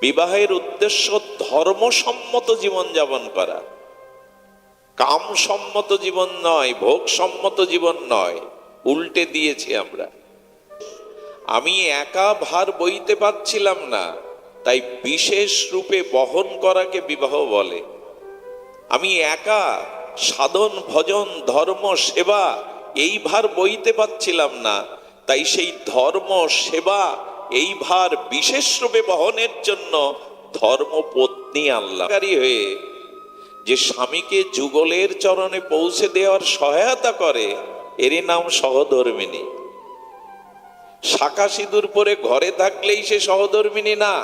বিবাহের উদ্দেশ্য ধর্মসম্মত জীবন যাপন করা, কামসম্মত জীবন নয়, ভোগসম্মত জীবন নয়। উল্টে দিয়েছি আমরা। আমি একা ভার বইতে পারছিলাম না, তাই বিশেষ রূপে বহন করাকে বিবাহ বলে। আমি একা সাধন ভজন ধর্ম সেবা এই ভার বইতে পারছিলাম না, তাই সেই ধর্ম সেবা এই ভার বিশেষ রূপে বহনের জন্য ধর্মপত্নী আল্লাহকারী হয়ে যে স্বামীকে যুগলের চরণে পৌঁছে দেওয়ার সহায়তা করে, এরই নাম সহধর্মিণী। শাখা সিঁদুর পরে ঘরে থাকলেই সে সহধর্মিণী না।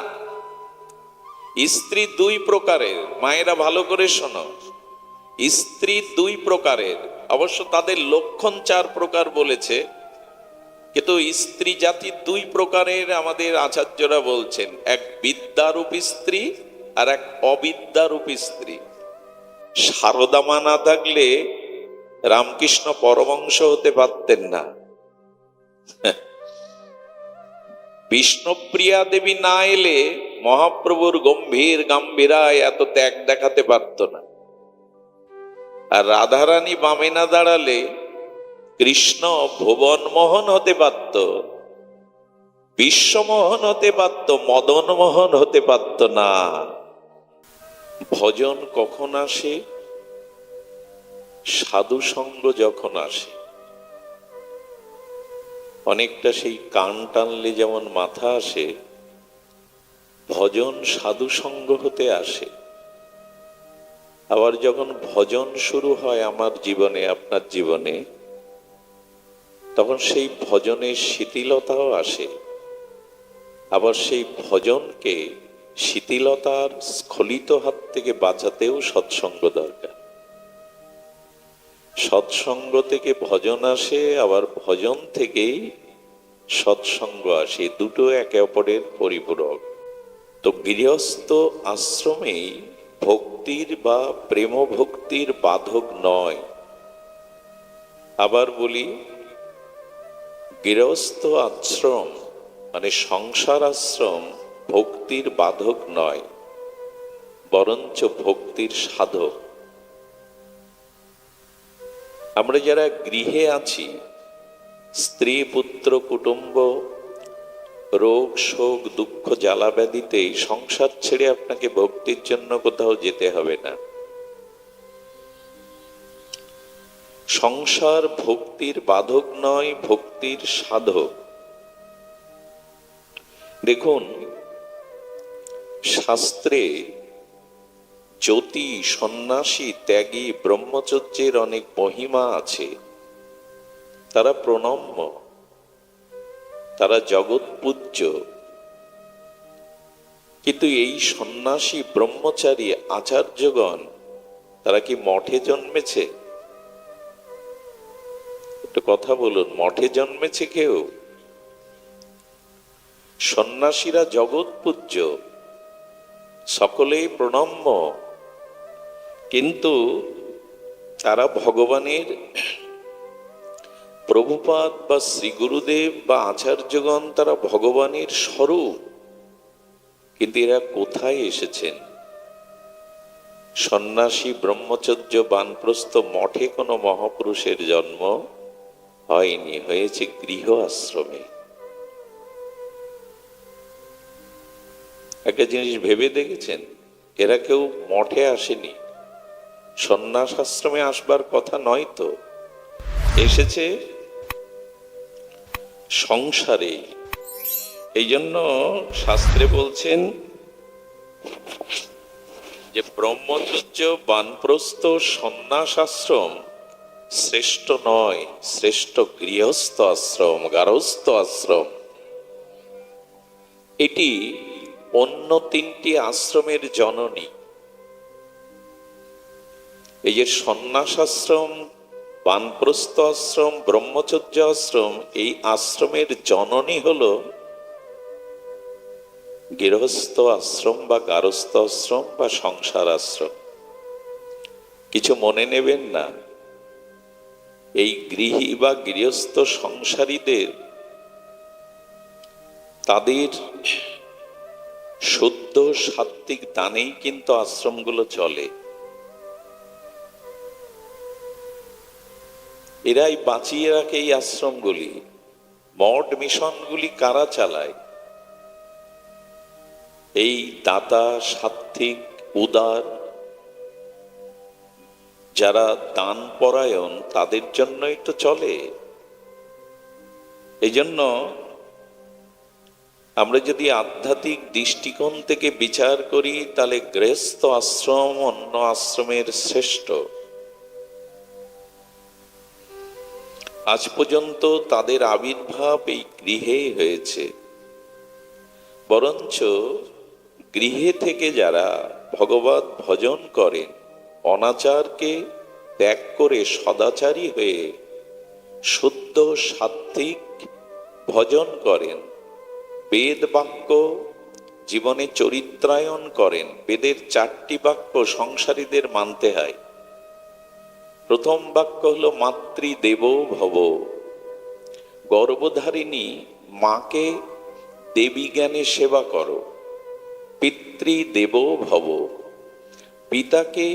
স্ত্রী দুই প্রকারের, মায়েরা ভালো করে শোনো। স্ত্রী দুই প্রকারের, অবশ্য তাদের লক্ষণ 4 প্রকার বলেছে, কিন্তু স্ত্রী জাতি দুই প্রকারের আমাদের আচার্যরা বলছেন। এক বিদ্যারূপী স্ত্রী আর এক অবিদ্যারূপী স্ত্রী। শারদা মা না থাকলে রামকৃষ্ণ পরমহংস হতে পারতেন না। বিষ্ণুপ্রিয়া দেবী না এলে মহাপ্রভুর গম্ভীর গাম্ভীরায় এত ত্যাগ দেখাতে পারত না। আর রাধারানী বামে না দাঁড়ালে কৃষ্ণ ভুবন মোহন হতে পারত, বিশ্বমোহন হতে পারত, মদন মোহন হতে পারত না। ভজন কখন আসে? সাধু সঙ্গ যখন আসে। অনেকটা সেই কান টানলে যেমন মাথা আসে, ভজন সাধু সঙ্গ হতে আসে। আবার যখন ভজন শুরু হয় আমার জীবনে, আপনার জীবনে, তখন সেই ভজনের শিথিলতাও আসে। আবার সেই ভজনকে শিথিলতার স্খলিত হাত থেকে বাঁচাতেও সৎসঙ্গ দরকার। সৎসঙ্গ থেকে ভজন আসে, আবার ভজন থেকেই সৎসঙ্গ আসে। দুটো একে অপরের পরিপূরক। তো গৃহস্থ আশ্রমেই ভক্তির বা প্রেম ভক্তির বাধক নয়। আবার বলি, গৃহস্থ আশ্রম মানে সংসার আশ্রম ভক্তির বাধক নয়, বরঞ্চ ভক্তির সাধক। আমরা যারা গৃহে আছি, স্ত্রী পুত্র কুটুম্ব, রোগ শোক দুঃখ জ্বালা ব্যাধিতে সংসার ছেড়ে আপনাকে ভক্তির জন্য কোথাও যেতে হবে না। সংসার ভক্তির বাধক নয়, ভক্তির সাধক। দেখুন, শাস্ত্রে জ্যোতি, সন্ন্যাসী, ত্যাগী, ব্রহ্মচর্যের অনেক মহিমা আছে। তারা প্রণম্য, তারা জগৎ পূজ্য। কিন্তু এই সন্ন্যাসী, ব্রহ্মচারী, আচার্যগণ, তারা কি মঠে জন্মেছে? একটু কথা বলুন, মঠে জন্মেছে কেউ? সন্ন্যাসীরা জগৎ পূজ্য, সকলেই প্রণম্য, কিন্তু তারা ভগবানের, প্রভুপাদ বা শ্রী গুরুদেব বা আচার্যগণ, তারা ভগবানের স্বরূপ। কিন্তু এরা কোথায় এসেছেন? সন্ন্যাসী, ব্রহ্মচর্য, বানপ্রস্থ মঠে কোনো মহাপুরুষের জন্ম হয়নি, হয়েছে গৃহ আশ্রমে। একটা জিনিস ভেবে দেখেছেন, এরা কেউ মঠে আসেনি, সন্ন্যাস আশ্রমে আসবার কথা নয় তো, এসেছে সংসারে। এই জন্য শাস্ত্রে বলছেন যে ব্রহ্মচর্য, বানপ্রস্থ, সন্ন্যাস আশ্রম শ্রেষ্ঠ নয়, শ্রেষ্ঠ গৃহস্থ আশ্রম, গারস্থ আশ্রম। এটি অন্য 3টি আশ্রমের জননী। এই যে সন্ন্যাস আশ্রম, বানপ্রস্থ আশ্রম, ব্রহ্মচর্য আশ্রম, এই আশ্রমের জননী হলো গৃহস্থ আশ্রম বা গারস্থ আশ্রম বা সংসার আশ্রম। কিছু মনে নেবেন না, এই গৃহী বা গৃহস্থ সংসারীদের তাদের শুদ্ধ সাত্ত্বিক দানেই কিন্তু আশ্রমগুলো চলে। এরাই বাঁচিয়ে রাখে এই আশ্রমগুলি। মঠ মিশনগুলি কারা চালায়? এই দাতা, সাত্ত্বিক, উদার, যারা দান পরায়ণ, তাদের জন্যই তো চলে। এই জন্য আমরা যদি আধ্যাত্মিক দৃষ্টিকোণ থেকে বিচার করি, তাহলে গৃহস্থ আশ্রম অন্য আশ্রমের শ্রেষ্ঠ। আজ পর্যন্ত তাদের আবির্ভাব এই গৃহেই হয়েছে। বরঞ্চ গৃহে থেকে যারা ভগবত ভজন করেন, অনাচারকে ত্যাগ করে সদাচারী হয়ে শুদ্ধ সাত্ত্বিক ভজন করেন, বেদ বাক্য জীবনে চরিত্রায়ন করেন। বেদের 4টি বাক্য সংসারীদের মানতে হয়। প্রথম বাক্য হলো মাতৃদেবো ভব। গর্ভধারিণী মাকে দেবী জ্ঞানে সেবা করো। পিতৃদেবো ভব, পিতাকে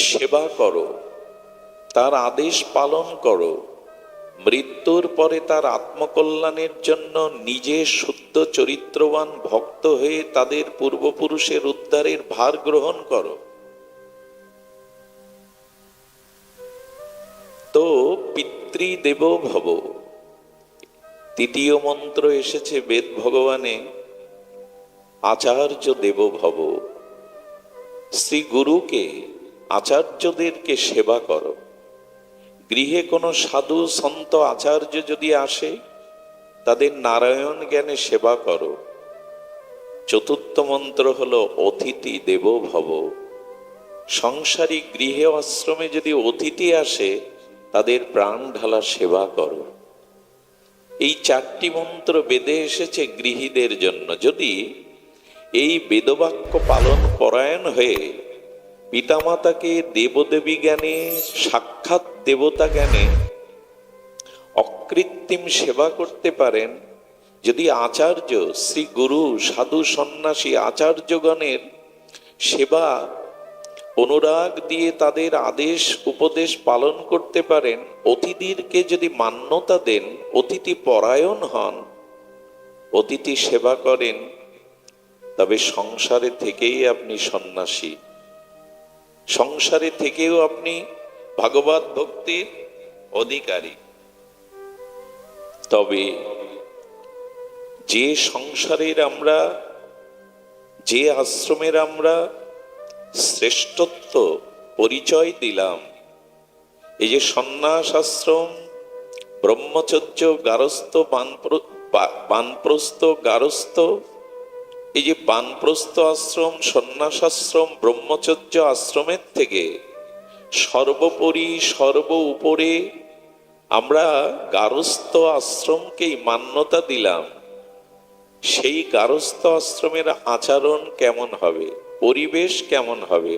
সেবা করো, তার আদেশ পালন করো। মৃত্যুর পরে তার আত্মকল্যাণের জন্য নিজে শুদ্ধ চরিত্রবান ভক্ত হয়ে তাদের পূর্বপুরুষের উদ্ধারের ভার গ্রহণ করো। তো পিতৃদেবো ভব। তৃতীয় মন্ত্র এসেছে বেদ ভগবানে, আচার্য দেব ভব। শ্রী গুরুকে, আচার্যদেরকে সেবা করো। গৃহে কোনো সাধু সন্ত আচার্য যদি আসে, তাদের নারায়ণ জ্ঞানে সেবা করো। চতুর্থ মন্ত্র হলো অতিথি দেব ভব। সংসারী গৃহে আশ্রমে যদি অতিথি আসে, তাদের প্রাণ ঢালা সেবা করো। এই 4টি মন্ত্র বেদে এসেছে গৃহীদের জন্য। যদি এই বেদবাক্য পালন পরায়ণ হয়ে পিতামাতাকে দেবদেবী জ্ঞানে, সাক্ষাৎ দেবতা জ্ঞানে অকৃত্রিম সেবা করতে পারেন, যদি আচার্য, শ্রী গুরু, সাধু সন্ন্যাসী আচার্যগণের সেবা অনুরাগ দিয়ে তাদের আদেশ উপদেশ পালন করতে পারেন, অতিথিকে যদি মান্যতা দেন, অতিথি পরায়ণ হন, অতিথি সেবা করেন, তবে সংসারে থেকেই আপনি সন্ন্যাসী, সংসারে থেকেও আপনি ভাগবত ভক্তির অধিকারী। তবে যে সংসারের আমরা, যে আশ্রমের আমরা শ্রেষ্ঠত্ব পরিচয় দিলাম, এই যে সন্ন্যাস আশ্রম, ব্রহ্মচর্য, গারস্থ, বানপ্রস্থ, গারস্থ, এই যে বানপ্রস্থ আশ্রম, সন্ন্যাস আশ্রম, ব্রহ্মচর্য আশ্রমের থেকে সর্বোপরি সর্ব উপরে আমরা গারস্থ আশ্রমকেই মান্যতা দিলাম। সেই গারস্থ আশ্রমের আচরণ কেমন হবে, পরিবেশ কেমন হবে,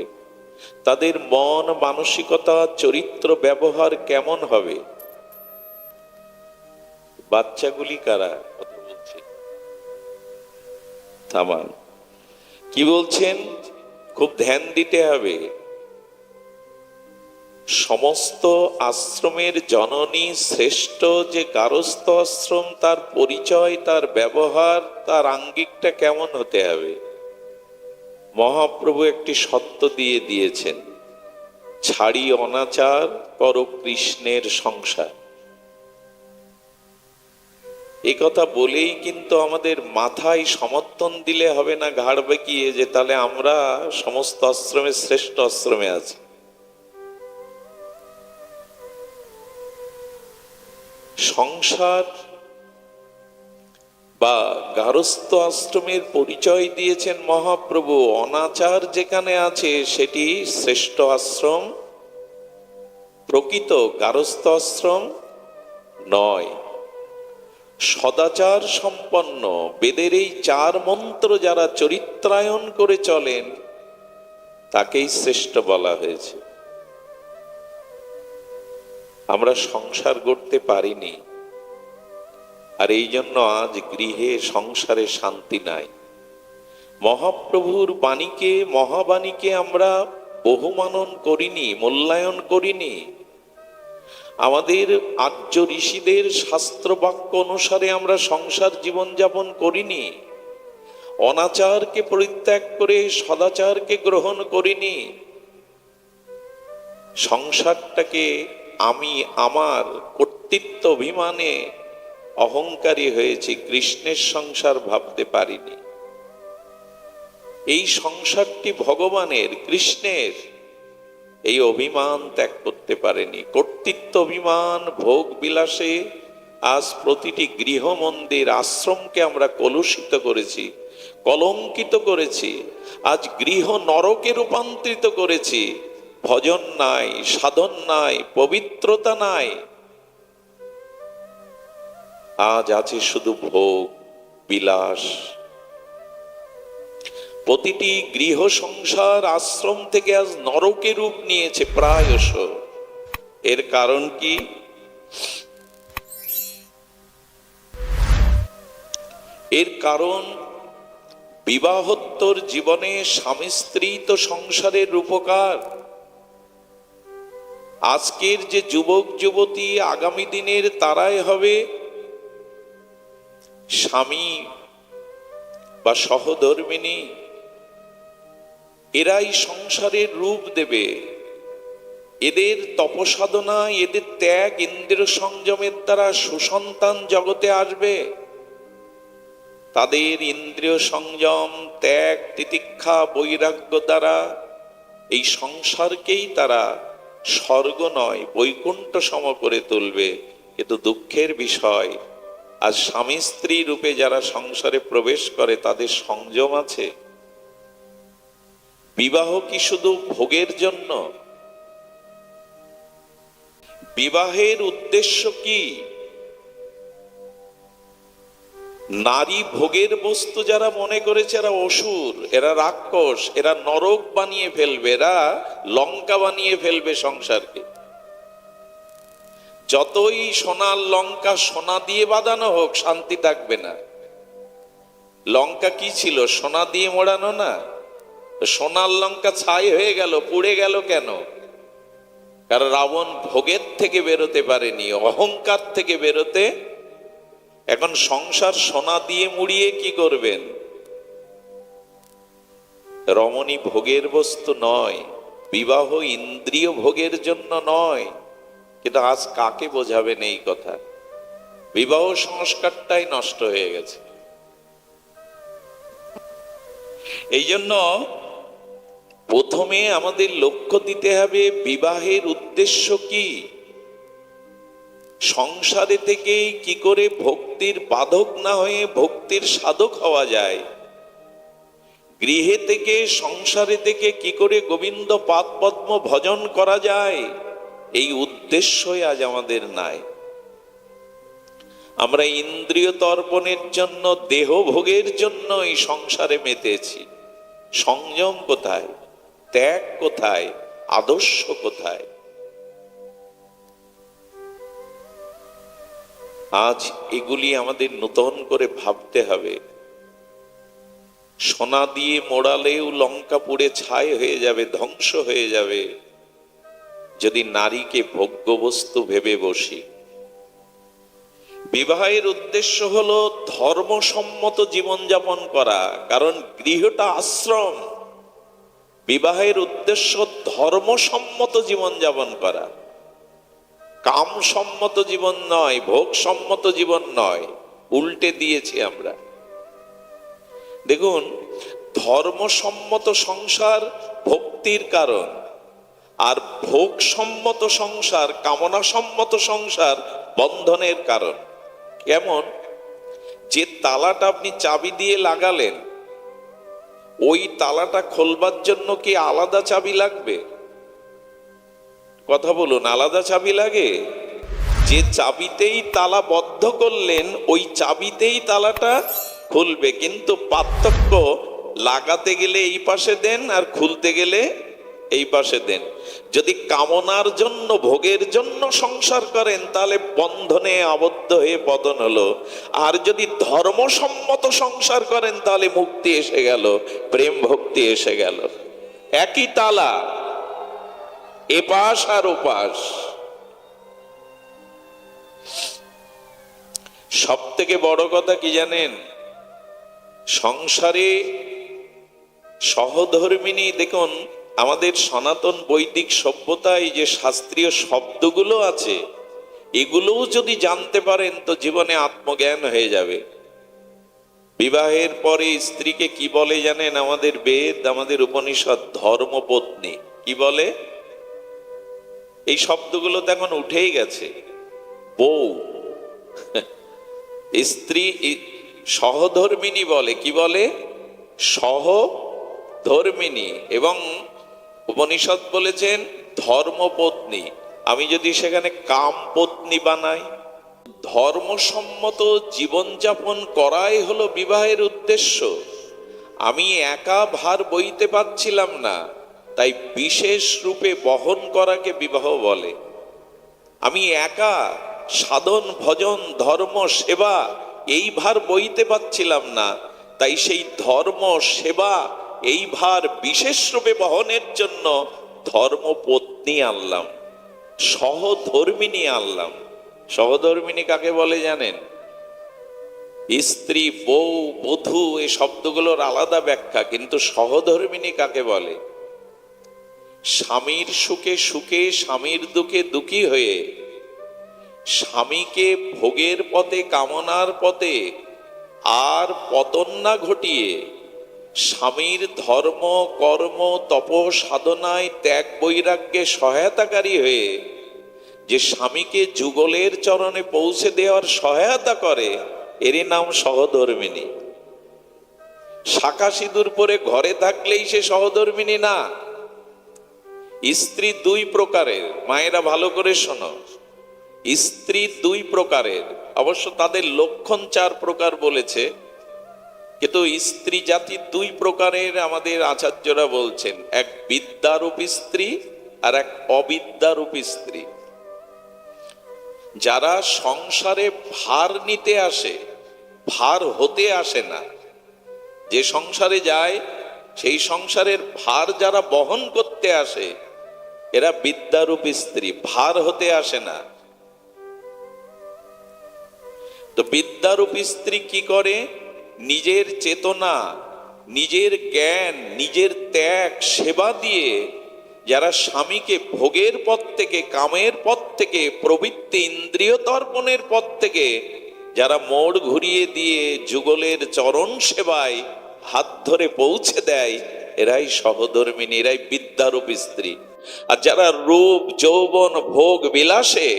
তাদের মন মানসিকতা চরিত্র ব্যবহার কেমন হবে? বাচ্চাগুলি কারা কথা বলছে? থামান, কি বলছেন? খুব ধ্যান দিতে হবে। সমস্ত আশ্রমের জননী শ্রেষ্ঠ যে গারস্থ আশ্রম, তার পরিচয়, তার ব্যবহার, তার আঙ্গিকটা কেমন হতে হবে? মহাপ্রভু একটি সত্য দিয়ে দিয়েছেন, ছাড়ি অনাচার করো কৃষ্ণের সংসার। এ কথা বলেই কিন্তু আমাদের মাথায় সমর্থন দিলে হবে না, ঘাড় বেঁকিয়ে, যে তাহলে আমরা সমস্ত আশ্রমের শ্রেষ্ঠ আশ্রমে আছি। সংসার বা গারস্থ আশ্রমের পরিচয় দিয়েছেন মহাপ্রভু। অনাচার যেখানে আছে সেটি শ্রেষ্ঠ আশ্রম, প্রকৃত গারস্থ আশ্রম নয়। সদাচার সম্পন্ন বেদের এই 4 মন্ত্র যারা চরিত্রায়ন করে চলেন, তাকেই শ্রেষ্ঠ বলা হয়েছে। আমরা সংসার গড়তে পারিনি, আর এই জন্য আজ গৃহে সংসারে শান্তি নাই। মহাপ্রভুর বাণীকে, মহাবাণীকে আমরা বহুমানন করিনি, মূল্যায়ন করিনি। আমাদের আর্য ঋষিদের শাস্ত্র বাক্য অনুসারে আমরা সংসার জীবনযাপন করিনি। অনাচারকে পরিত্যাগ করে সদাচারকে গ্রহণ করিনি। সংসারটাকে আমি আমার কর্তৃত্ব অভিমানে অহংকারী হয়েছি, কৃষ্ণের সংসার ভাবতে পারিনি। এই সংসারটি ভগবানের, কৃষ্ণের, এই অভিমান ত্যাগ করতে পারেনি। কর্তৃত্ব অভিমান, ভোগ বিলাসে আজ প্রতিটি গৃহ মন্দির আশ্রমকে আমরা কলুষিত করেছি, কলঙ্কিত করেছি। আজ গৃহ নরকে রূপান্তরিত করেছি। ভজন নাই, সাধন নাই, পবিত্রতা নাই। আজ আছে শুধু ভোগ বিলাস। প্রতিটি গৃহ সংসার আশ্রম থেকে আজ নরকে রূপ নিয়েছে প্রায়শ। এর কারণ কি? এর কারণ বিবাহোত্তর জীবনে স্বামী স্ত্রী তো সংসারের রূপকার। আজকের যে যুবক যুবতী আগামী দিনের তারাই হবে স্বামী বা সহধর্মিণী। এরাই সংসারের রূপ দেবে। এদের তপসাধনা, এদের ত্যাগ, ইন্দ্রিয় সংযমের দ্বারা সুসন্তান জগতে আসবে। তাদের ইন্দ্রিয় সংযম, ত্যাগ, তিতিক্ষা, বৈরাগ্য দ্বারা এই সংসারকেই তারা স্বর্গ নয় বৈকুণ্ঠ সম করে তুলবে। কিন্তু দুঃখের বিষয়, আজ স্বামী স্ত্রী রূপে যারা সংসারে প্রবেশ করে তাদের সংযম আছে? বিবাহ কি শুধু ভোগের জন্য? বিবাহের উদ্দেশ্য কি? নারী ভোগের বস্তু যারা মনে করেছে এরা অসুর, এরা রাক্ষস, এরা নরক বানিয়ে ফেলবে, এরা লঙ্কা বানিয়ে ফেলবে সংসারকে। যতই সোনার লঙ্কা সোনা দিয়ে বাঁধানো হোক, শান্তি থাকবে না। লঙ্কা কি ছিল? সোনা দিয়ে মোড়ানো না? সোনার লঙ্কা ছাই হয়ে গেল, পুড়ে গেল কেন? কারণ রাবণ ভোগের থেকে বেরোতে পারেনি, অহংকার থেকে বেরোতে। এখন সংসার সোনা দিয়ে মুড়িয়ে কি করবেন? রমণী ভোগের বস্তু নয়, বিবাহ ইন্দ্রিয় ভোগের জন্য নয়। কিন্তু আজ কাকে বোঝাবেন এই কথা? বিবাহ সংস্কারটাই নষ্ট হয়ে গেছে। এই জন্য প্রথমে আমাদের লক্ষ্য দিতে হবে বিবাহের উদ্দেশ্য কি। সংসারে থেকেই কি করে ভক্তির বাধক না হয়ে ভক্তির সাধক হওয়া যায়। গৃহে থেকে, সংসারে থেকে কি করে গোবিন্দ পাদ পদ্ম ভজন করা যায়, এই উদ্দেশ্যই আজ আমাদের নাই। আমরা ইন্দ্রিয় তর্পণের জন্য, দেহ ভোগের জন্য এই সংসারে মেতেছি। সংযম কোথায়? ত্যাগ কোথায়? আদর্শ কোথায়? আজ এগুলি আমাদের নূতন করে ভাবতে হবে। সোনা দিয়ে মোড়ালেও লঙ্কা পুড়ে ছাই হয়ে যাবে, ধ্বংস হয়ে যাবে, যদি নারীকে ভোগ্য বস্তু ভেবে বসি। বিবাহের উদ্দেশ্য হলো ধর্মসম্মত জীবনযাপন করা, কারণ গৃহটা আশ্রম। বিবাহের উদ্দেশ্য ধর্মসম্মত জীবনযাপন করা, কামসম্মত জীবন নয়, ভোগসম্মত জীবন নয়। উল্টে দিয়েছি আমরা। দেখুন, ধর্মসম্মত সংসার ভক্তির কারণ, আর ভোগসম্মত সংসার, কামনাসম্মত সংসার বন্ধনের কারণ। কেমন? যে তালাটা আপনি চাবি দিয়ে লাগালেন, ওই তালাটা খোলবার জন্য কি আলাদা চাবি লাগবে? কথা বলুন, আলাদা চাবি লাগে? যে চাবিতেই তালা বদ্ধ করলেন, ওই চাবিতেই তালাটা খুলবে। কিন্তু পার্থক্য, লাগাতে গেলে এই পাশে দেন আর খুলতে গেলে এই পাশে দেন। যদি কামনার জন্য, ভোগের জন্য সংসার করেন তাহলে বন্ধনে আবদ্ধ হয়ে পতন হলো। আর যদি ধর্মসম্মত সংসার করেন তাহলে মুক্তি এসে গেল, প্রেম ভক্তি এসে গেল। একই তালা, এপাশ আর ওপাশ। সব থেকে বড় কথা কি জানেন? সংসারে সহধর্মিনী, দেখুন আমাদের সনাতন বৈদিক সভ্যতায় যে শাস্ত্রীয় শব্দগুলো আছে, এগুলোও যদি জানতে পারেন তো জীবনে আত্মজ্ঞান হয়ে যাবে। বিবাহের পরে স্ত্রীকে কি বলে জানেন? আমাদের বেদ, আমাদের উপনিষদ ধর্মপত্নী কি বলে? এই শব্দগুলো তো এখন উঠেই গেছে। বউ, স্ত্রী সহধর্মিনী বলে, কি বলে? সহধর্মিনী। এবং উপনিষদ বলেছেন ধর্মপত্নী। আমি যদি সেখানে কামপত্নী বানাই, ধর্মসম্মত জীবনযাপন করাই হলো বিবাহের উদ্দেশ্য। আমি একা ভার বইতে পারছিলাম না, তাই বিশেষ রূপে বহন করাকে বিবাহ বলে। আমি একা সাধন, ভজন, ধর্ম, সেবা এই ভার বইতে পারছিলাম না, তাই সেই ধর্ম, সেবা এই ভার বিশেষ রূপে বহনের জন্য ধর্মপত্নী আনলাম, সহধর্মিনী আনলাম। সহধর্মিনী কাকে বলে জানেন? স্ত্রী, বউ, বধূ এই শব্দগুলোর আলাদা ব্যাখ্যা, কিন্তু সহধর্মিনী কাকে বলে? স্বামীর সুখে সুখে, স্বামীর দুঃখে দুঃখী হয়ে, স্বামীকে ভোগের পথে, কামনার পথে আর পতন না ঘটিয়ে, স্বামীর ধর্ম, কর্ম, তপ সাধনায়, ত্যাগ বৈরাগ্যে সহায়তাকারী হয়ে যে স্বামীকে যুগলের চরণে পৌঁছে দেওয়ার সহায়তা করে, এরই নাম সহধর্মিনী। শাখা সিঁদুর পরে ঘরে থাকলেই সে সহধর্মিনী না। স্ত্রী দুই প্রকারের, মায়েরা ভালো করে শোনো। স্ত্রী দুই প্রকারের, অবশ্য তাদের লক্ষণ 4 প্রকার বলেছে, কিন্তু স্ত্রী জাতি দুই প্রকারের আমাদের আচার্যরা বলছেন। এক বিদ্যারূপী স্ত্রী আর এক অবিদ্যারূপী স্ত্রী। যারা সংসারে ভার নিতে আসে, ভার হতে আসে না, যে সংসারে যায় সেই সংসারের ভার যারা বহন করতে আসে, এরা বিদ্যারূপী স্ত্রী, ভার হতে আসে না। তো বিদ্যারূপী স্ত্রী কি করে? নিজের চেতনা, নিজের জ্ঞান, নিজের ত্যাগ, সেবা দিয়ে যারা স্বামীকে ভোগের পথ থেকে, কামের পথ থেকে, প্রবৃত্তি ইন্দ্রিয় তর্পণের পথ থেকে যারা মোড় ঘুরিয়ে দিয়ে যুগলের চরণ সেবায় হাত ধরে পৌঁছে দেয়, এরাই সহধর্মিনী, এরাই বিদ্যারূপী স্ত্রী। আর যারা রূপ, যৌবন, ভোগ বিলাসে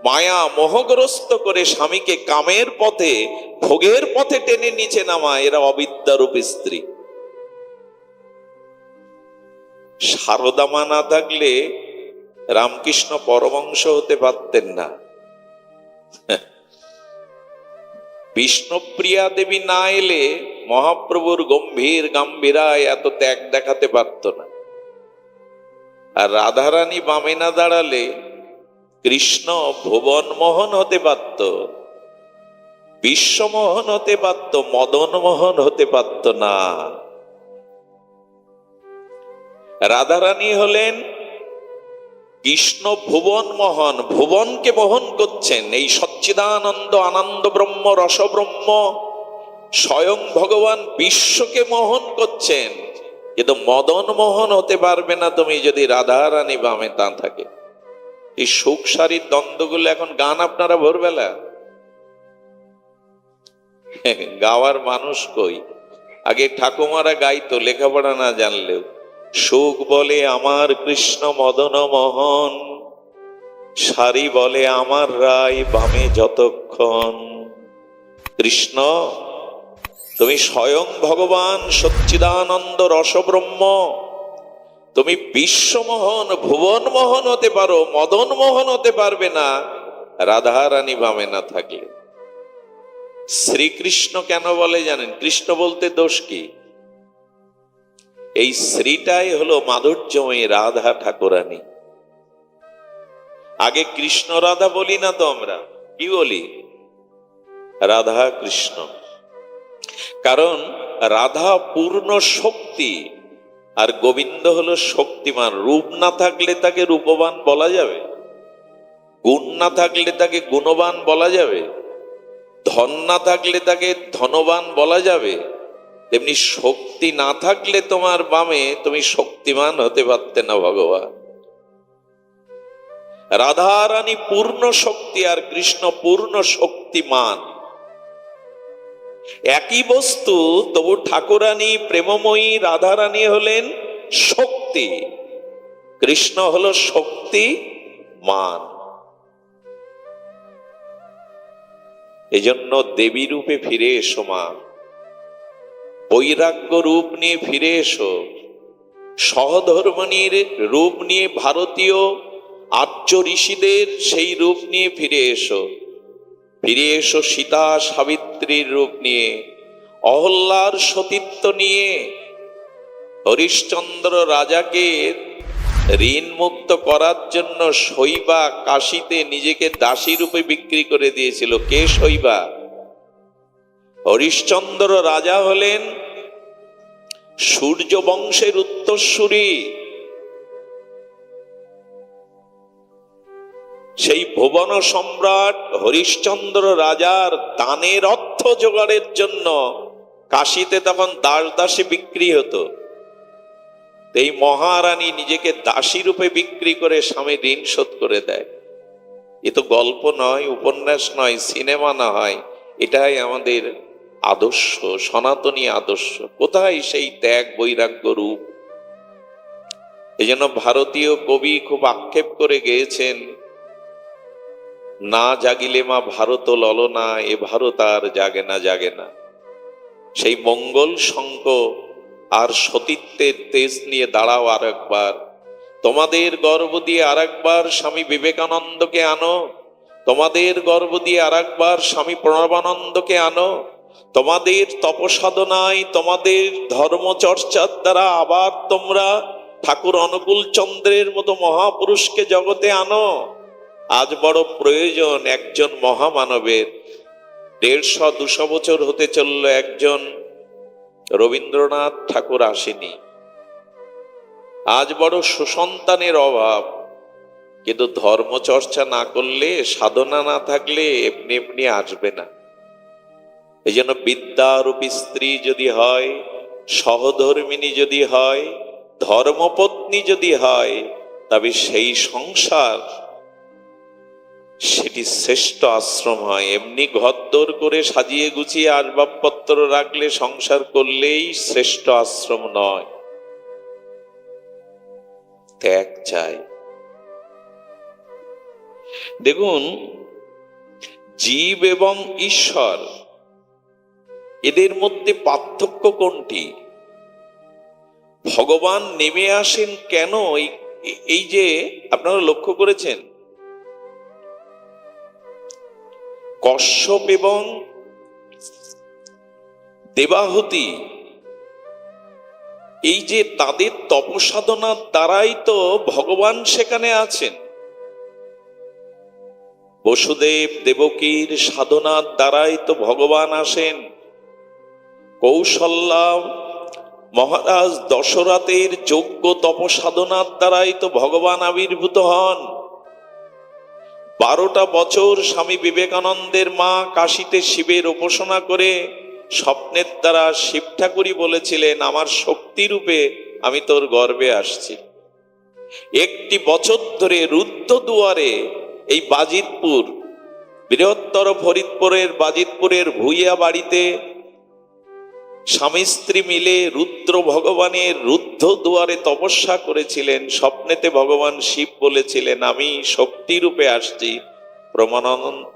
মায়া মোহগ্রস্ত করে স্বামীকে কামের পথে, ভোগের পথে টেনে নিচে নামায়, এরা অবিদ্যারূপী স্ত্রী। সারদা মা না থাকলে রামকৃষ্ণ পরমহংস হতে পারতেন না। বিষ্ণুপ্রিয়া দেবী না এলে মহাপ্রভুর গম্ভীর গাম্ভীরায় এত ত্যাগ দেখাতে পারত না। আর রাধারানী বামে না দাঁড়ালে কৃষ্ণ ভুবন মোহন হতে পারত, বিশ্বমোহন হতে পারত, মদন মোহন হতে পারত না। রাধারানী হলেন কৃষ্ণ ভুবন মোহন, ভুবনকে মোহন করছেন। এই সচ্চিদানন্দ আনন্দ ব্রহ্ম রস ব্রহ্ম স্বয়ং ভগবান বিশ্বকে মোহন করছেন। কিন্তু মদন মোহন হতে পারবে না তুমি যদি রাধারানী বামে তা থাকে। এই সুখ সারির দ্বন্দ্বগুলো এখন গান আপনারা ভোরবেলা গাওয়ার মানুষ কই? আগে ঠাকুমারা গাইতো লেখাপড়া না জানলেও। সুখ বলে আমার কৃষ্ণ মদন মোহন, সারি বলে আমার রায় বামে যতক্ষণ। কৃষ্ণ তুমি স্বয়ং ভগবান সচ্চিদানন্দ রসব্রহ্ম, তুমি বিশ্বমোহন ভুবন মোহন হতে পারো, মদন মোহন হতে পারবে না রাধারানী বামে না থাকলে। শ্রীকৃষ্ণ কেন বলে জানেন? কৃষ্ণ বলতে দোষ কি? এই শ্রীটাই হলো মাধুর্যময়ী রাধা ঠাকুরানী। আগে কৃষ্ণ রাধা বলি না তো আমরা, কি বলি? রাধা কৃষ্ণ। কারণ রাধা পূর্ণ শক্তি আর গোবিন্দ হলো শক্তিমান। রূপ না থাকলে তাকে রূপবান বলা যাবে? গুণ না থাকলে তাকে গুণবান বলা যাবে? ধন না থাকলে তাকে ধনবান বলা যাবে? তেমনি শক্তি না থাকলে তোমার বামে তুমি শক্তিমান হতে পারতে না ভগবান। রাধা রানী পূর্ণ শক্তি আর কৃষ্ণ পূর্ণ শক্তিমান। একই বস্তু, তবু ঠাকুরানী প্রেমময়ী রাধারানী হলেন শক্তি, কৃষ্ণ হলো শক্তিমান। এজন্য দেবী রূপে ফিরে এসো মা, বৈরাগ্য রূপ নিয়ে ফিরে এসো, সহধর্মিণীর রূপ নিয়ে, ভারতীয় আর্য ঋষিদের সেই রূপ নিয়ে ফিরে এসো। ফিরে এসো সীতা সাবিত্রীর রূপ নিয়ে, অহল্যার সতীত্ব নিয়ে। হরিশ্চন্দ্র রাজাকে ঋণ মুক্ত করার জন্য শৈবা কাশীতে নিজেকে দাসী রূপে বিক্রি করে দিয়েছিল। কে শৈবা? হরিশ্চন্দ্র রাজা হলেন সূর্য বংশের উত্তরসূরি। সেই ভুবন সম্রাট হরিশ্চন্দ্র রাজার দানের অর্থ জোগাড়ের জন্য কাশীতে তখন দাস দাসী বিক্রি হতো। এই মহারানী নিজেকে দাসী রূপে বিক্রি করে স্বামীর ঋণ শোধ করে দেয়। এ তো গল্প নয়, উপন্যাস নয়, সিনেমা না হয়, এটাই আমাদের আদর্শ, সনাতনী আদর্শ। কোথায় সেই ত্যাগ বৈরাগ্য রূপ? এই জন্য ভারতীয় কবি খুব আক্ষেপ করে গেয়েছেন, না জাগিলে মা ভারত ললনা, এ ভারত আর জাগে না জাগে না। সেই মঙ্গল শঙ্খ আর সতীত্বের তেজ নিয়ে দাঁড়াও আর একবার। তোমাদের গর্ব দিয়ে আর একবার স্বামী বিবেকানন্দকে আনো, তোমাদের গর্ব দিয়ে আর একবার স্বামী প্রণবানন্দকে আনো। তোমাদের তপসাধনায়, তোমাদের ধর্মচর্চার দ্বারা আবার তোমরা ঠাকুর অনুকূল চন্দ্রের মতো মহাপুরুষকে জগতে আনো। আজ বড় প্রয়োজন একজন মহামানবের। 150-200 বছর হতে চলল একজন রবীন্দ্রনাথ ঠাকুর আসেনি। আজ বড় সুসন্তানের অভাব, কিন্তু ধর্মচর্চা না করলে, সাধনা না থাকলে এমনি এমনি আসবে না। এই জন্য বিদ্যারূপী স্ত্রী যদি হয়, সহধর্মিণী যদি হয়, ধর্মপত্নী যদি হয়, তবে সেই সংসার সেটি শ্রেষ্ঠ আশ্রম হয়। এমনি ঘরদোর করে সাজিয়ে গুছিয়ে আসবাবপত্র রাখলে, সংসার করলেই শ্রেষ্ঠ আশ্রম নয়। ত্যাগ চাই। দেখুন, জীব এবং ঈশ্বর এদের মধ্যে পার্থক্য কোনটি? ভগবান নেমে আসেন কেন? এই যে আপনারা লক্ষ্য করেছেন, কশ্যপ এবং দেবাহুতি, এই যে তাদের তপসাধনার দ্বারাই তো ভগবান সেখানে আছেন। বসুদেব দেবকীর সাধনার দ্বারাই তো ভগবান আসেন। কৌশল্যা মহারাজ দশরথের যোগ্য তপসাধনার দ্বারাই তো ভগবান আবির্ভূত হন। 12টা বছর স্বামী বিবেকানন্দের মা কাশীতে শিবের উপাসনা করে স্বপ্নের দ্বারা শিব ঠাকুরই বলেছিলেন, আমার শক্তি রূপে আমি তোর গর্ভে আসছি। 1 বছর ধরে রুদ্ধ দুয়ারে, এই বাজিতপুর, বৃহত্তর ফরিদপুরের বাজিতপুরের ভুইয়া বাড়িতে স্বামী স্ত্রী মিলে রুদ্র ভগবানের রুদ্ধ দুয়ারে তপস্যা করেছিলেন। স্বপ্নেতে ভগবান শিব বলেছিলেন, আমি শক্তি রূপে আসছি।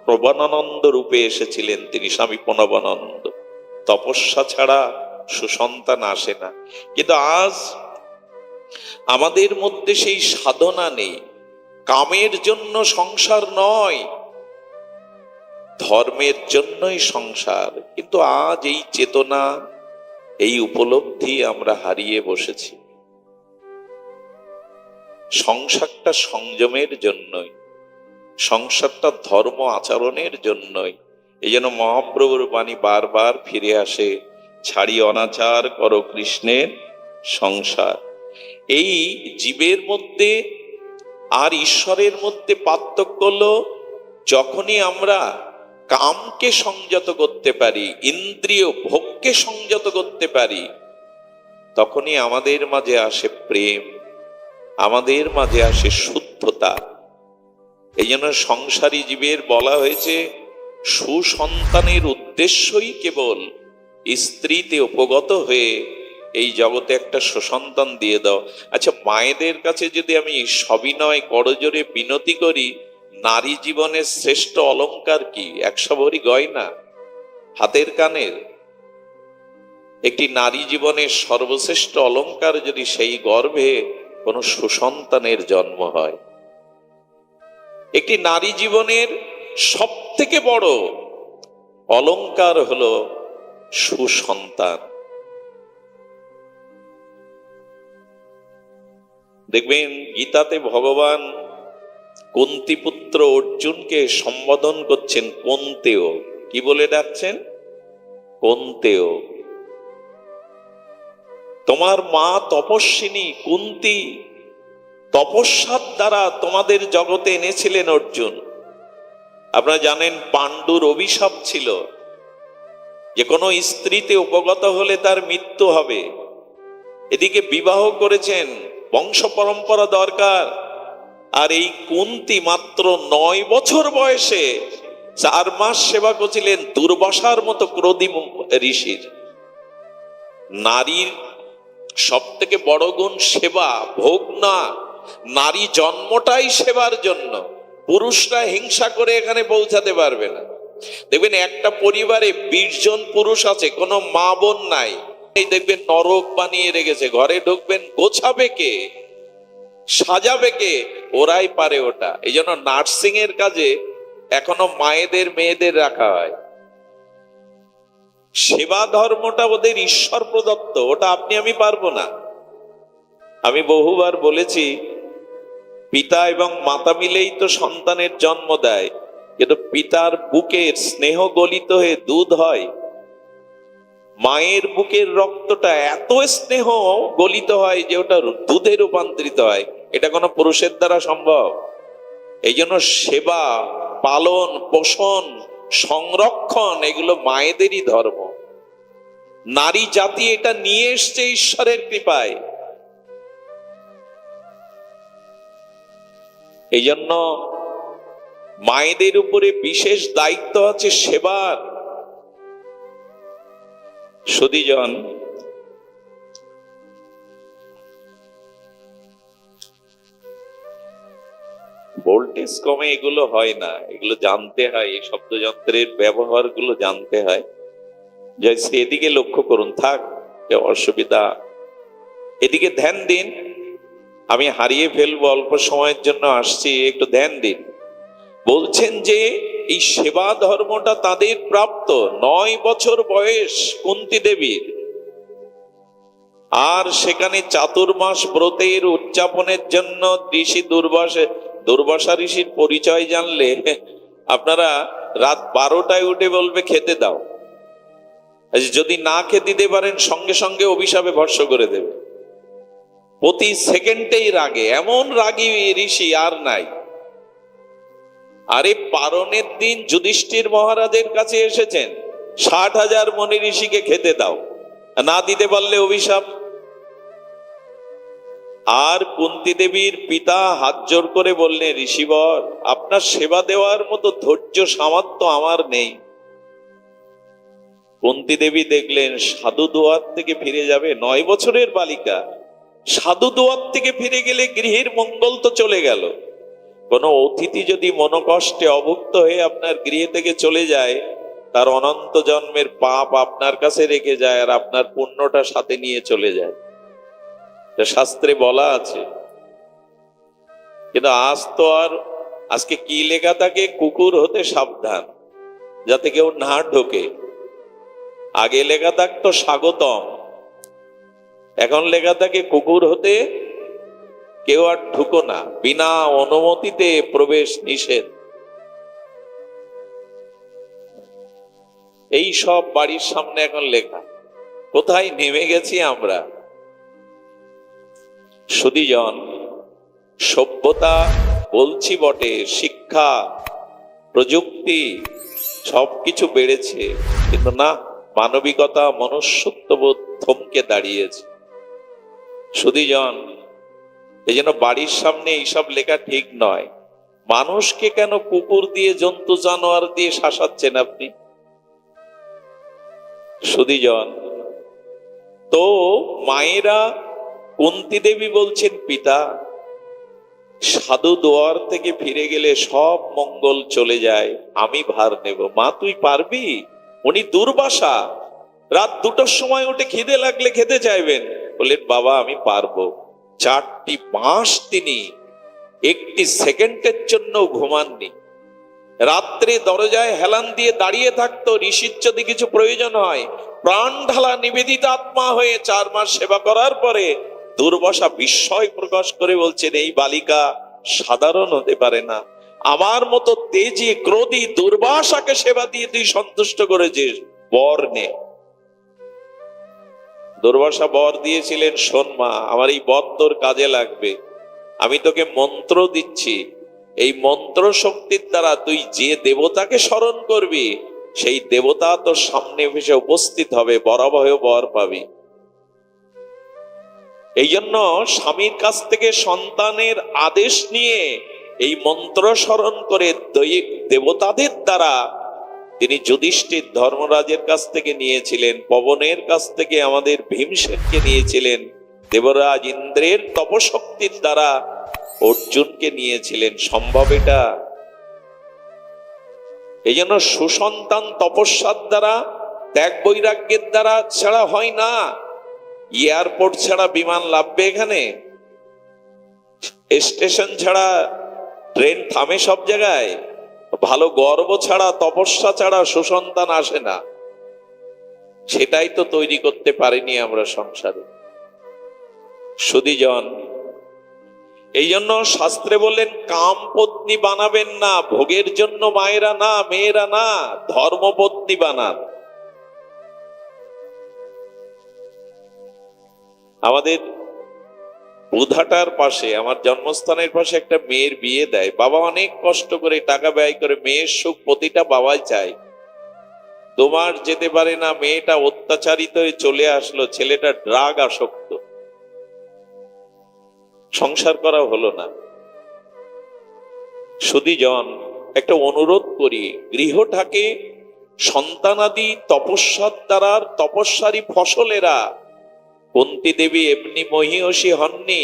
প্রবানানন্দ রূপে এসেছিলেন তিনি, স্বামী প্রণবানন্দ। তপস্যা ছাড়া সুসন্তান আসে না। কিন্তু আজ আমাদের মধ্যে সেই সাধনা নেই। কামের জন্য সংসার নয়, ধর্মের জন্যই সংসার। কিন্তু আজ এই চেতনা এই উপলব্ধি আমরা হারিয়ে বসেছি। সংসারটা সংযমের জন্যই, সংসারটা ধর্ম আচরণের জন্যই। এই জন্য মহাপ্রভুর বাণী বারবার ফিরে আসে, ছাড়ি অনাচার করো কৃষ্ণের সংসার। এই জীবের মধ্যে আর ঈশ্বরের মধ্যে পার্থক্য হলো, যখনই আমরা কামকে সংযত করতে পারি, ইন্দ্রিয় ভোগকে সংযত করতে পারি, তখনই আমাদের মাঝে আসে প্রেম, আমাদের মাঝে আসে শুদ্ধতা। এই জন্য সংসারী জীবের বলা হয়েছে সুসন্তানের উদ্দেশ্যই কেবল স্ত্রীতে উপগত হয়ে এই জগতে একটা সুসন্তান দিয়ে দাও। আচ্ছা, মায়েদের কাছে যদি আমি সবিনয় করজোরে বিনতি করি, নারী জীবনের শ্রেষ্ঠ অলংকার কি? 100 ভরি গয়না হাতের কানের। একটি নারী জীবনের সর্বশ্রেষ্ঠ অলংকার যদি সেই গর্ভে কোনো সুসন্তানের জন্ম হয়। একটি নারী জীবনের সব থেকে বড় অলংকার হলো সুসন্তান। দেখবেন গীতাতে ভগবান কুন্তিপুত্র অর্জুনকে সম্বোধন করছেন কোন্তেয়। কি বলে ডাকছেন? কোন্তেয়। তোমার মা তপস্বিনী কুন্তি তপস্যার দ্বারা তোমাদের জগতে এনেছিলেন অর্জুন। আপনারা জানেন পাণ্ডুর অভিশাপ ছিল যে কোনো স্ত্রীতে উপগত হলে তার মৃত্যু হবে। এদিকে বিবাহ করেছেন, বংশ পরম্পরা দরকার। আর এই কুন্তি মাত্র 9 বছর বয়সে 4 মাস সেবা করেছিলেন দুর্বাসার মতো ক্রোধী ঋষির। নারীর সব থেকে বড় গুণ সেবা, ভোগ না। নারী জন্মটাই সেবার জন্য। পুরুষরা হিংসা করে এখানে পৌঁছাতে পারবে না। দেখবেন একটা পরিবারে 20 জন পুরুষ আছে, কোনো মা বোন নাই। দেখবেন নরক বানিয়ে রেখেছে। ঘরে ঢুকবেন, গোছাবে কে, সাজাবে কে? ওরাই পারে ওটা। এই জন্য নার্সিং এর কাজে এখনো মায়েদের মেয়েদের রাখা হয়। সেবা ধর্মটা ওদের ঈশ্বর প্রদত্ত, ওটা আপনি আমি পারবো না। আমি বহুবার বলেছি, পিতা এবং মাতা মিলেই তো সন্তানের জন্ম দেয়, কিন্তু পিতার বুকের স্নেহ গলিত হয়ে দুধ হয়। মায়ের বুকের রক্তটা এত স্নেহ গলিত হয় যে ওটা দুধে রূপান্তরিত হয়। এটা কোনো পুরুষের দ্বারা সম্ভব? এই জন্য সেবা, পালন, পোষণ, সংরক্ষণ এগুলো মায়েদেরই ধর্ম। নারী জাতি এটা নিয়ে এসছে ঈশ্বরের কৃপায়। এই জন্য মায়েদের উপরে বিশেষ দায়িত্ব আছে সেবার। সুধীজন, ভোল্টেজ কমে এগুলো হয় না, এগুলো জানতে হয়। এই শব্দযন্ত্রের ব্যবহার গুলো জানতে হয়। এদিকে লক্ষ্য করুন, থাক অসুবিধা, এদিকে ধ্যান দিন। আমি হারিয়ে ফেলবো, অল্প সময়ের জন্য আসছি, একটু ধ্যান দিন। বলছেন যে এই সেবা ধর্মটা তাদের প্রাপ্ত। 9 বছর বয়স কুন্তি দেবীর। আর সেখানে চাতুর্মাস ব্রতের উদযাপনের জন্য ঋষি দুর্বাসা ঋষির পরিচয় জানলে আপনারা রাত 12টায় উঠে বলবে খেতে দাও। যদি না খেতে দিতে পারেন সঙ্গে সঙ্গে অভিশাপে ভস্ম করে দেবে। প্রতি সেকেন্ডেই রাগে, এমন রাগী ঋষি আর নাই। আরে পারণের দিন যুধিষ্ঠির মহারাজের কাছে এসেছেন, 60,000 মনি ঋষিকে খেতে দাও, না দিতে পারলে অভিশাপ। আর কুন্তি দেবীর পিতা হাত জোর করে বললেন, ঋষিবর, আপনার সেবা দেওয়ার মতো ধৈর্য সামর্থ্য আমার নেই। কুন্তি দেবী দেখলেন সাধু দোয়ার থেকে ফিরে যাবে। 9 বছরের বালিকা সাধু দোয়ার থেকে ফিরে গেলে গৃহের মঙ্গল তো চলে গেল। কোনো অতিথি যদি মনোকষ্টে অভুক্ত হয়ে আপনার গৃহ থেকে চলে যায়, তার অনন্ত জন্মের পাপ আপনার কাছে রেখে যায়, আর আপনার পুণ্যটা সাথে নিয়ে চলে যায়। শাস্ত্রে বলা আছে। কিন্তু আজ তো আর, আজকে কি লেখা থাকে, কুকুর হতে সাবধান, যাতে কেউ না ঢোকে। আগে লেখা থাকতো স্বাগতম, এখন লেখা থাকে কুকুর হতে কেউ আর ঢুকো না, বিনা অনুমতিতে প্রবেশ নিষেধ। এই সব বাড়ির সামনে এখন লেখা। কোথায় নেমে গেছি আমরা? সুধীজন, সভ্যতা বলছি বটে, শিক্ষা প্রযুক্তি সবকিছু বেড়েছে, কিন্তু না, মানবিকতা মনুষ্যত্ববোধ থমকে দাঁড়িয়েছে। সুধীজন, এই জন্য বাড়ির সামনে এইসব লেখা ঠিক নয়। মানুষকে কেন কুকুর দিয়ে, জন্তু জানোয়ার দিয়ে শাসাচ্ছেন আপনি? সুধীজন, তো মায়েরা কুন্তী দেবী বলছেন, পিতা সাধু দোয়ার থেকে ফিরে গেলে সব মঙ্গল চলে যায়, আমি ভার নেব। মা তুই পারবি? উনি দুর্বাসা, রাত 2টার সময় উঠে খিদে লাগলে খেতে চাইবেন, বললেন বাবা আমি পারবো। 4টি মাস তিনি একটি সেকেন্ডের জন্য ঘুমাননি। রাত্রে দরজায় হেলান দিয়ে দাঁড়িয়ে থাকতো, ঋষির যদি কিছু প্রয়োজন হয় প্রাণ ঢালা নিবেদিত আত্মা হয়ে 4 মাস সেবা করার পরে দুর্বাসা বিস্ময় প্রকাশ করে বলছেন, এই বালিকা সাধারণ হতে পারে না, আমার মতো তেজি ক্রোধী দুর্বাসাকে সেবা দিয়ে তুই সন্তুষ্ট করেছিস, বর নে। দুর্বাসা বর দিয়েছিলেন, শোন মা, আমার এই বর তোর কাজে লাগবে, আমি তোকে মন্ত্র দিচ্ছি, এই মন্ত্র শক্তির দ্বারা তুই যে দেবতাকে স্মরণ করবি সেই দেবতা তোর সামনে এসে উপস্থিত হবে, বরাবর বর পাবি। এই জন্য স্বামীর কাছ থেকে সন্তানের আদেশ নিয়ে এই মন্ত্র স্মরণ করে দেবতাদের দ্বারা তিনি যুধিষ্ঠির ধর্মরাজের কাছ থেকে নিয়েছিলেন, পবনের কাছ থেকে আমাদের ভীমসেনকে নিয়েছিলেন, দেবরাজ ইন্দ্রের তপশক্তির দ্বারা অর্জুনকে নিয়েছিলেন। সম্ভব এটা? এই জন্য সুসন্তান তপস্যার দ্বারা, ত্যাগ বৈরাগ্যের দ্বারা ছাড়া হয় না। এয়ারপোর্ট ছাড়া বিমান লাভবে এখানে? স্টেশন ছাড়া ট্রেন থামে সব জায়গায়? ভালো গর্ব ছাড়া, তপস্যা ছাড়া সুসন্তান আসে না। সেটাই তো তৈরি করতে পারিনি আমরা সংসারে। সুধীজন, এই জন্য শাস্ত্রে বললেন কাম পত্নী বানাবেন না, ভোগের জন্য মায়েরা না, মেয়েরা না, ধর্মপত্নী বানান। আমাদের বুধাটার পাশে, আমার জন্মস্থানের পাশে একটা মেয়ের বিয়ে দেয়, বাবা অনেক কষ্ট করে টাকা ব্যয় করে, মেয়ের সুখ প্রতিটা বাবাই চায়। 2 মাস যেতে পারে না, মেয়েটা অত্যাচারিত হয়ে চলে আসলো, ছেলেটা ড্রাগ আসক্ত, সংসার করা হলো না। সুধীজন, একটা অনুরোধ করি, গৃহটাকে সন্তানাদি তপস্যার দ্বারা, তপস্যারই ফসলেরা। কুন্তী দেবী এমনি মহিষী হননি,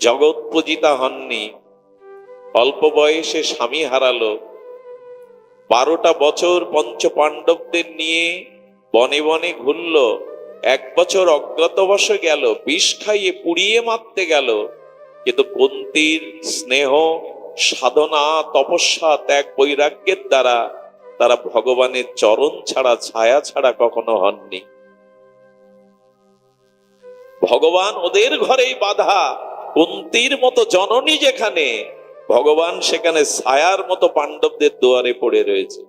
জগৎ পূজিতা হননি, অল্প বয়সে স্বামী হারালো, 12টা বছর পঞ্চ পাণ্ডবদের নিয়ে বনে বনে ঘুরল, 1 বছর অজ্ঞাতবাসে গেল, বিষ খাইয়ে পুড়িয়ে মারতে গেল, কিন্তু কুন্তীর স্নেহ, সাধনা, তপস্যা, ত্যাগ বৈরাগ্যের দ্বারা তারা ভগবানের চরণ ছাড়া, ছায়া ছাড়া কখনো হননি। ভগবান ওদের ঘরেই বাধা, কুন্তীর মতো জননী যেখানে, ভগবান সেখানে ছায়ার মতো পাণ্ডবদের দুয়ারে পড়ে রয়েছে।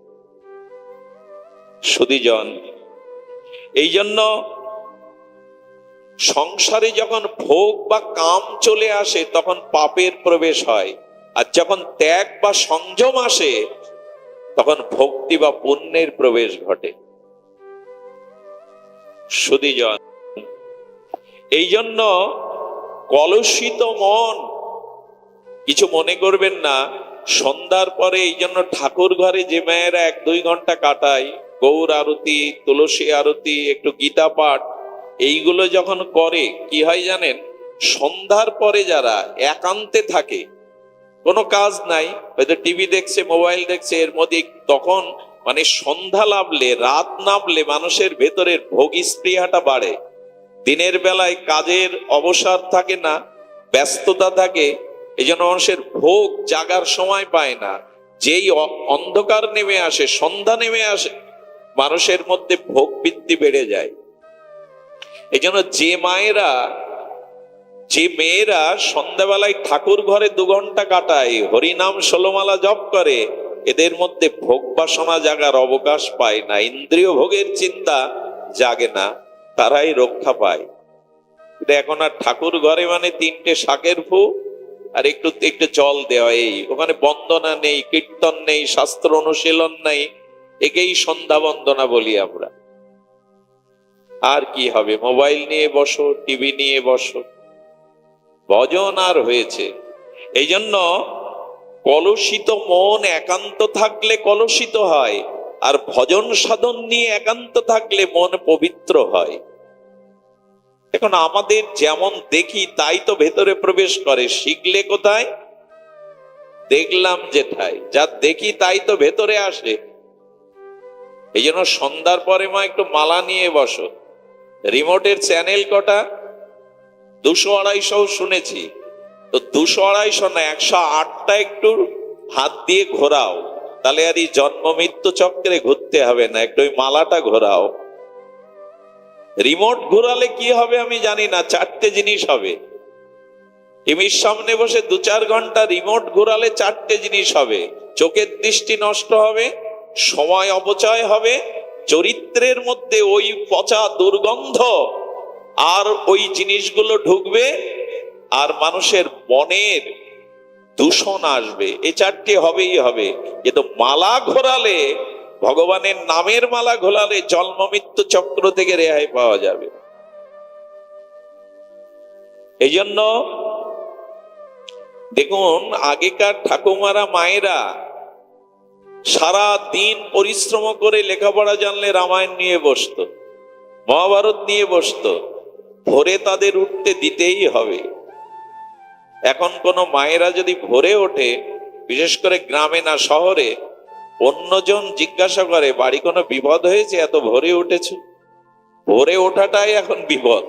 সুধীজন, এই জন্য সংসারে যখন ভোগ বা কাম চলে আসে তখন পাপের প্রবেশ হয়, আর যখন ত্যাগ বা সংযম আসে তখন ভক্তি বা পুণ্যের প্রবেশ ঘটে। সুধীজন, এই জন্য কলুষিত মন, কিছু মনে করবেন না, সন্ধ্যার পরে এই জন্য ঠাকুর ঘরে যে মেয়েরা 1-2 ঘন্টা কাটায়, গৌর আরতি, তুলসী আরতি, একটু গীতা পাঠ, এইগুলো যখন করে কি হয় জানেন? সন্ধ্যার পরে যারা একান্তে থাকে, কোনো কাজ নাই, হয়তো টিভি দেখছে, মোবাইল দেখছে, এর মধ্যে তখন মানে সন্ধ্যা নামলে, রাত নামলে মানুষের ভেতরের ভোগী স্পৃহাটা বাড়ে। দিনের বেলায় কাজের অবসর থাকে না, ব্যস্ততা থাকে, এই জন্য মানুষের ভোগ জাগার সময় পায় না। যেই অন্ধকার নেমে আসে, সন্ধ্যা নেমে আসে, মানুষের মধ্যে ভোগ বৃদ্ধি বেড়ে যায়। এই জন্য যে মেয়েরা সন্ধ্যাবেলায় ঠাকুর ঘরে 2 ঘন্টা কাটায়, হরিনাম 16 মালা জপ করে, এদের মধ্যে ভোগ বাসনা জাগার অবকাশ পায় না, ইন্দ্রিয় ভোগের চিন্তা জাগে না, তারাই রক্ষা পায়। এখন আর ঠাকুর ঘরে মানে 3টে শাকের ফু আর একটু একটু জল দেওয়া, এই ওখানে বন্দনা নেই, কীর্তন নেই, শাস্ত্র অনুশীলন নেই, একেই সন্ধ্যা বন্দনা বলি আমরা। আর কি হবে? মোবাইল নিয়ে বসো, টিভি নিয়ে বসো, ভজন আর হয়েছে। এই জন্য কলুষিত মন একান্ত থাকলে কলুষিত হয়, আর ভজন সাধন নিয়ে একান্ত থাকলে মন পবিত্র হয়। এখন আমাদের যেমন দেখি তাই তো ভেতরে প্রবেশ করে, শিখলে কোথায়? দেখলাম যেথায়, যা দেখি তাই তো ভেতরে আসে। এই জন্য সন্ধ্যার পরে মা একটু মালা নিয়ে বসো। রিমোটের চ্যানেল কটা? 200-250 শুনেছি, তো 200-250 না, 108টা একটু হাত দিয়ে ঘোরাও, তাহলে আর এই জন্ম মৃত্যু চক্রে ঘুরতে হবে না, একটু ওই মালাটা ঘোরাও। রিমোট ঘোরালে কি হবে আমি জানি না, 4টে জিনিস হবে। টিভির সামনে বসে 2-4 ঘন্টা রিমোট ঘোরালে 4টে জিনিস হবে। চোখের দৃষ্টি নষ্ট হবে, সময় অপচয় হবে, চরিত্রের মধ্যে ওই পচা দুর্গন্ধ আর ওই জিনিসগুলো ঢুকবে, আর মানুষের মনের দূষণ আসবে। এই 4টে হবেই হবে। কিন্তু মালা ঘোরালে, ভগবানের নামের মালা ঘোরালে জন্ম মৃত্যু চক্র থেকে রেহাই পাওয়া যাবে। এই জন্য দেখুন, আগেকার ঠাকুমারা মায়েরা সারা দিন পরিশ্রম করে লেখাপড়া জানলে রামায়ণ নিয়ে বসতো, মহাভারত নিয়ে বসতো, ভোরে তাদের উঠতে দিতেই হবে। এখন কোন মায়েরা যদি ভোরে ওঠে, বিশেষ করে গ্রামে না শহরে, অন্যজন জিজ্ঞাসা করে বাড়ি কোনো বিপদ হয়েছে, এত ভোরে উঠেছো? ভোরে ওঠাটাই এখন বিপদ।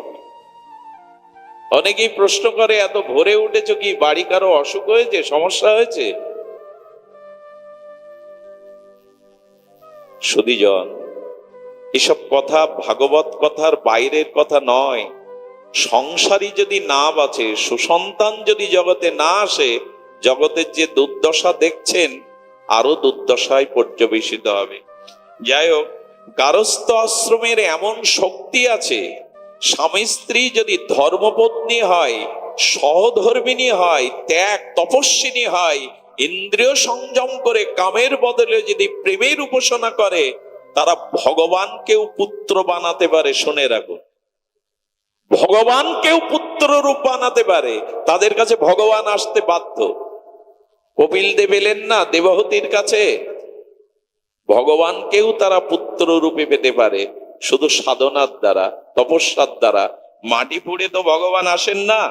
অনেকেই প্রশ্ন করে এত ভোরে উঠেছো কি, বাড়ি কারো অসুখ হয়েছে, সমস্যা হয়েছে? সুধীজন, এসব কথা ভাগবত কথার বাইরের কথা নয়। সংসারী যদি না বাঁচে, সুসন্তান যদি জগতে না আসে, জগতের যে দুর্দশা দেখছেন আরো দুর্দশায় পর্যবেসিত হবে। যাই হোক, গারস্থ আশ্রমের এমন শক্তি আছে, স্বামী স্ত্রী যদি ধর্মপত্নী হয়, সহধর্মিণী হয়, ত্যাগ তপস্বিনী হয়, ইন্দ্রিয় সংযম করে কামের বদলে যদি প্রেমের উপাসনা করে, তারা ভগবানকেও পুত্র বানাতে পারে। শুনে রাখুন, ভগবানকেও পুত্র রূপ বানাতে পারে। তাদের কাছে ভগবান আসতে বাধ্য। কপিল দেব এলেন না দেবহূতির কাছে, ভগবানকেও তারা পুত্র রূপে পেতে পারে, শুধু সাধনার দ্বারা, তপস্যার দ্বারা। মাটি পুড়ে তো ভগবান আসেন না।